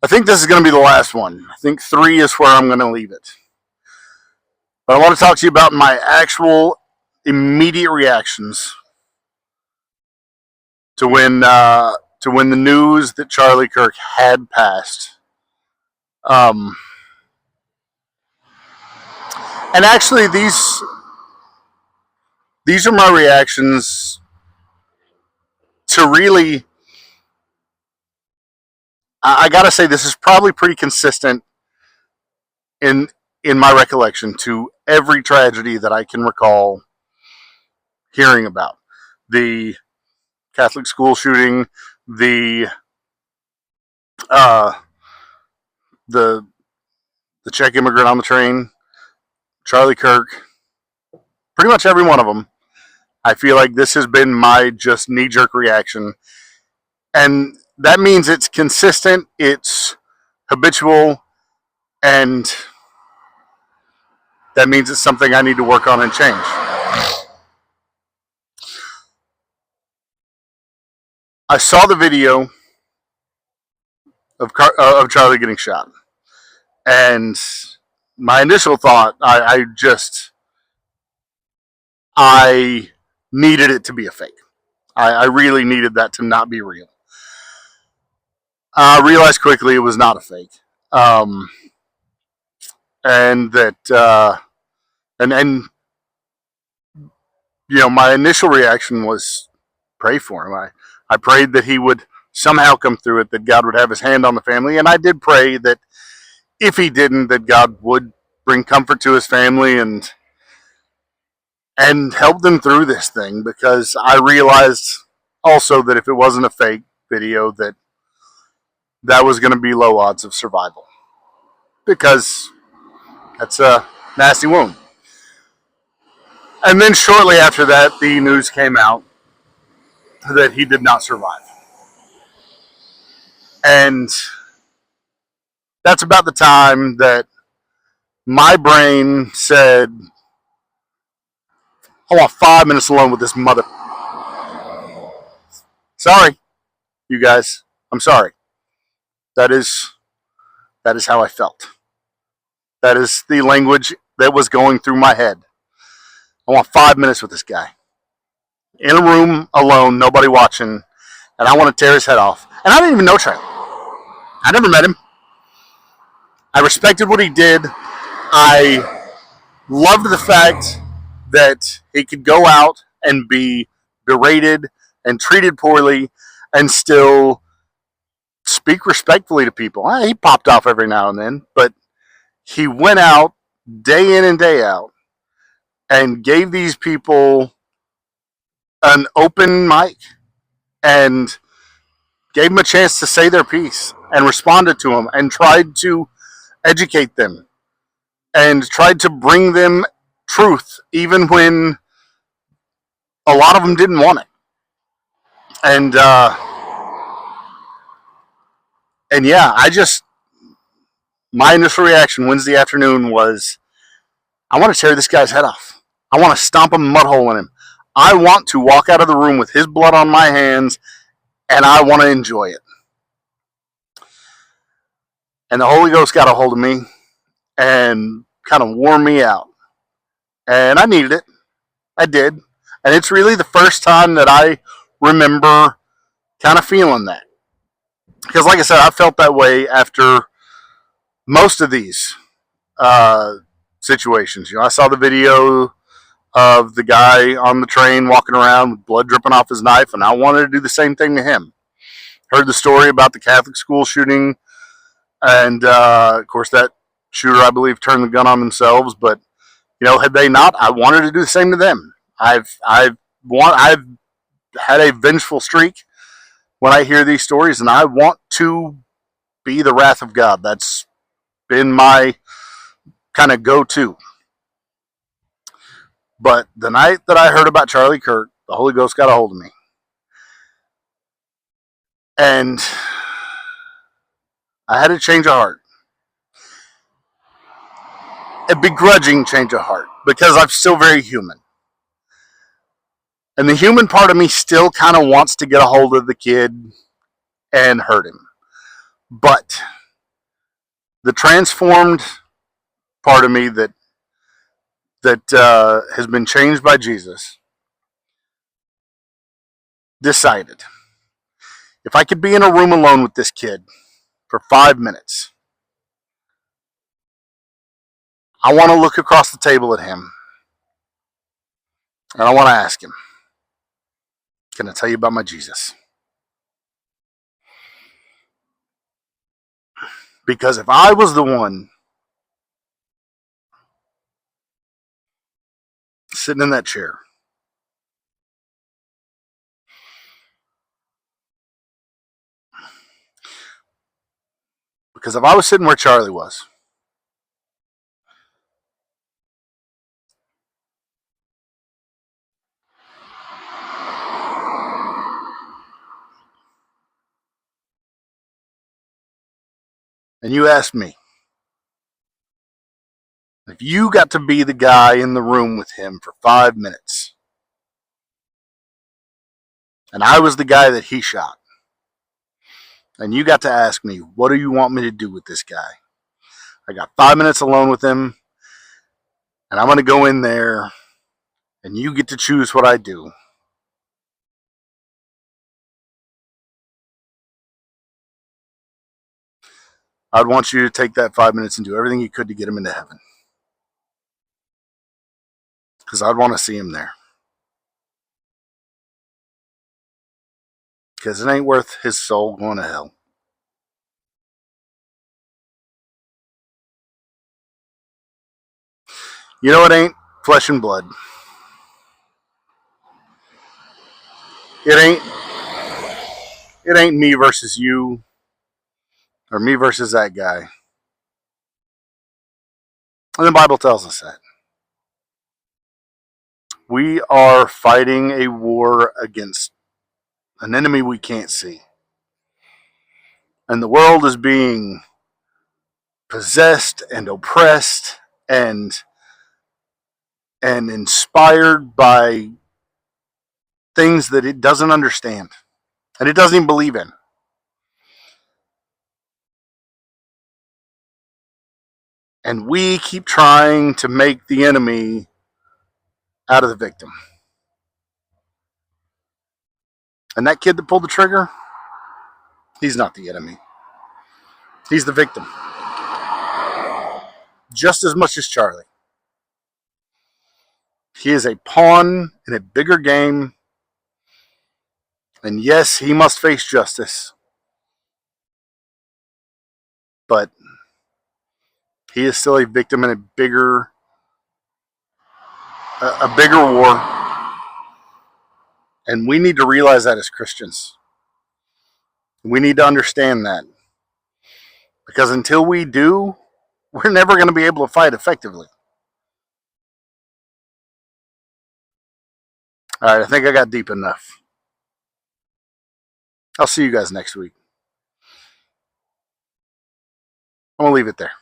think this is going to be the last one. I think 3 is where I'm going to leave it. But I want to talk to you about my actual immediate reactions to when the news that Charlie Kirk had passed. And actually, these are my reactions to really. I gotta say, this is probably pretty consistent in my recollection to every tragedy that I can recall hearing about. The Catholic school shooting, the the Czech immigrant on the train, Charlie Kirk, pretty much every one of them. I feel like this has been my just knee-jerk reaction. And that means it's consistent, it's habitual, and that means it's something I need to work on and change. I saw the video of Charlie getting shot, and my initial thought, I needed it to be a fake. I really needed that to not be real. I realized quickly it was not a fake, and that and my initial reaction was pray for him. I prayed that he would somehow come through it, that God would have his hand on the family, and I did pray that if he didn't, that God would bring comfort to his family and help them through this thing, because I realized also that if it wasn't a fake video, that was going to be low odds of survival, because that's a nasty wound. And then shortly after that, the news came out that he did not survive. And that's about the time that my brain said, I want 5 minutes alone with this mother. Sorry, you guys. I'm sorry. That is how I felt. That is the language that was going through my head. I want 5 minutes with this guy. In a room, alone, nobody watching, and I want to tear his head off. And I didn't even know Charlie. I never met him. I respected what he did. I loved the fact that he could go out and be berated and treated poorly and still speak respectfully to people. He popped off every now and then, but he went out day in and day out and gave these people an open mic and gave them a chance to say their piece and responded to them and tried to educate them and tried to bring them truth even when a lot of them didn't want it. And yeah, my initial reaction Wednesday afternoon was, I want to tear this guy's head off. I want to stomp a mud hole in him. I want to walk out of the room with his blood on my hands, and I want to enjoy it. And the Holy Ghost got a hold of me and kind of wore me out. And I needed it. I did. And it's really the first time that I remember kind of feeling that. Because like I said, I felt that way after most of these situations. I saw the video of the guy on the train walking around with blood dripping off his knife, and I wanted to do the same thing to him. Heard the story about the Catholic school shooting, and of course that shooter, I believe, turned the gun on themselves. But had they not, I wanted to do the same to them. I've had a vengeful streak when I hear these stories, and I want to be the wrath of God. That's been my kind of go-to. But the night that I heard about Charlie Kirk, the Holy Ghost got a hold of me. And I had a change of heart. A begrudging change of heart, because I'm still very human. And the human part of me still kind of wants to get a hold of the kid and hurt him. But The transformed part of me that has been changed by Jesus decided if I could be in a room alone with this kid for 5 minutes, I want to look across the table at him and I want to ask him, can I tell you about my Jesus? Because if I was the one sitting in that chair, because if I was sitting where Charlie was, and you asked me, if you got to be the guy in the room with him for 5 minutes, and I was the guy that he shot, and you got to ask me, what do you want me to do with this guy? I got 5 minutes alone with him, and I'm going to go in there, and you get to choose what I do. I'd want you to take that 5 minutes and do everything you could to get him into heaven. Because I'd want to see him there. Because it ain't worth his soul going to hell. You know, it ain't flesh and blood. It ain't me versus you, or me versus that guy. And the Bible tells us that. We are fighting a war against an enemy we can't see. And the world is being possessed and oppressed and inspired by things that it doesn't understand and it doesn't even believe in. And we keep trying to make the enemy out of the victim. And that kid that pulled the trigger, he's not the enemy. He's the victim. Just as much as Charlie. He is a pawn in a bigger game. And yes, he must face justice. But he is still a victim in a bigger war. And we need to realize that as Christians. We need to understand that. Because until we do, we're never going to be able to fight effectively. All right, I think I got deep enough. I'll see you guys next week. I'm going to leave it there.